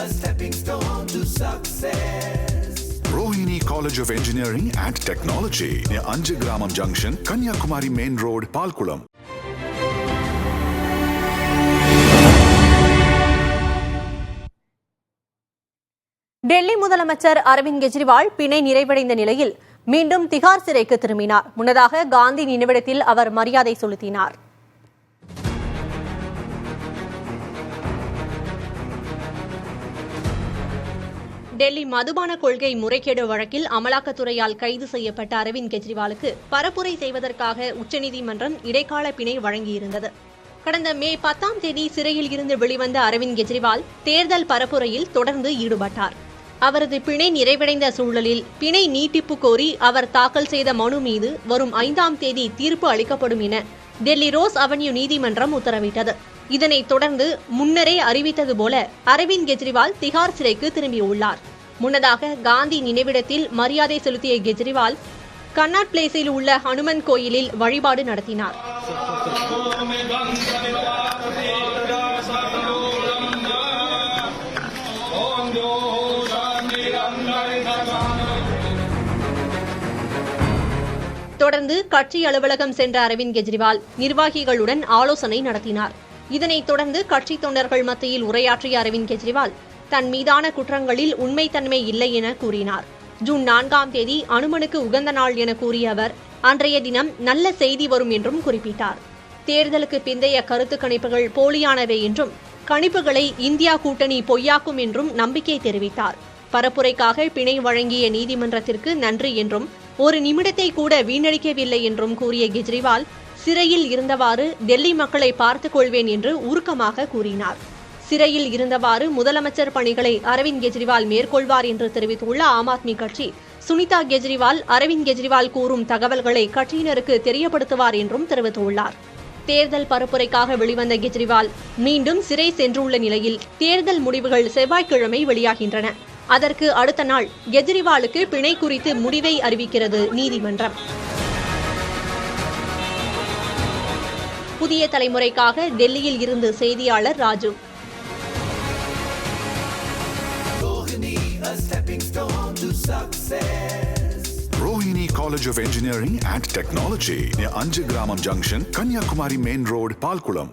a stepping stone to success. Rohini College of Engineering and Technology near Anjagramam Junction, Kanyakumari Main Road, Palkulam. Delhi முதலமைச்சர் அரவிந்த் கெஜ்ரிவால் பிணை நிறைவடைந்த நிலையில் மீண்டும் திகார் சிறைக்கு திரும்பினார். முன்னதாக காந்தி நினைவிடத்தில் அவர் மரியாதை செலுத்தினார். டெல்லி மதுபான கொள்கை முறைகேடு வழக்கில் அமலாக்கத்துறையால் கைது செய்யப்பட்ட அரவிந்த் கெஜ்ரிவாலுக்கு பரப்புரை செய்வதற்காக உச்சநீதிமன்றம் இடைக்கால பிணை வழங்கியிருந்தது. கடந்த மே 10ஆம் தேதி சிறையில் இருந்து வெளிவந்த அரவிந்த் கெஜ்ரிவால் தேர்தல் பரப்புரையில் தொடர்ந்து ஈடுபட்டார். அவரது பிணை நிறைவடைந்த சூழலில் பிணை நீட்டிப்பு கோரி அவர் தாக்கல் செய்த மனு மீது வரும் 5ஆம் தேதி தீர்ப்பு அளிக்கப்படும் என டெல்லி ரோஸ் அவென்யூ நீதிமன்றம் உத்தரவிட்டது. இதனைத் தொடர்ந்து முன்னரே அறிவித்தது போல அரவிந்த் கெஜ்ரிவால் திகார் சிறைக்கு திரும்பியுள்ளார். முன்னதாக காந்தி நினைவிடத்தில் மரியாதை செலுத்திய கெஜ்ரிவால் கன்னாட் பிளேஸில் உள்ள ஹனுமன் கோயிலில் வழிபாடு நடத்தினார். தொடர்ந்து கட்சி அலுவலகம் சென்ற அரவிந்த் கெஜ்ரிவால் நிர்வாகிகளுடன் ஆலோசனை நடத்தினார். இதனைத் தொடர்ந்து கட்சி தொண்டர்கள் மத்தியில் உரையாற்றிய அரவிந்த் கெஜ்ரிவால் தன் மீதான குற்றங்களில் உண்மைத்தன்மை இல்லை என கூறினார். ஜூன் 4ஆம் தேதி அனுமனுக்கு உகந்த நாள் என கூறிய அவர் அன்றைய தினம் நல்ல செய்தி வரும் என்றும் குறிப்பிட்டார். தேர்தலுக்கு பிந்தைய கருத்து கணிப்புகள் போலியானவை என்றும் கணிப்புகளை இந்தியா கூட்டணி பொய்யாக்கும் என்றும் நம்பிக்கை தெரிவித்தார். பரப்புரைக்காக பிணை வழங்கிய நீதிமன்றத்திற்கு நன்றி என்றும் ஒரு நிமிடத்தை கூட வீணடிக்கவில்லை என்றும் கூறிய கெஜ்ரிவால் சிறையில் இருந்தவாறு டெல்லி மக்களை பார்த்துக் கொள்வேன் என்று உருக்கமாக கூறினார். சிறையில் இருந்தவாறு முதலமைச்சர் பணிகளை அரவிந்த் கெஜ்ரிவால் மேற்கொள்வார் என்று தெரிவித்துள்ள ஆம் ஆத்மி கட்சி சுனிதா கெஜ்ரிவால் அரவிந்த் கெஜ்ரிவால் கூறும் தகவல்களை கட்சியினருக்கு தெரியப்படுத்துவார் என்றும் தெரிவித்துள்ளார். தேர்தல் பரப்புரைக்காக வெளிவந்த கெஜ்ரிவால் மீண்டும் சிறை சென்றுள்ள நிலையில் தேர்தல் முடிவுகள் செவ்வாய்க்கிழமை வெளியாகின்றன. அதற்கு அடுத்த நாள் கெஜ்ரிவாலுக்கு பிணை குறித்து முடிவை அறிவிக்கிறது நீதிமன்றம். புதிய தலைமுறைக்காக டெல்லியில் இருந்து செய்தியாளர் Raju. Rohini College of Engineering and Technology near Anjagramam Junction, Kanyakumari Main Road, Palkulam.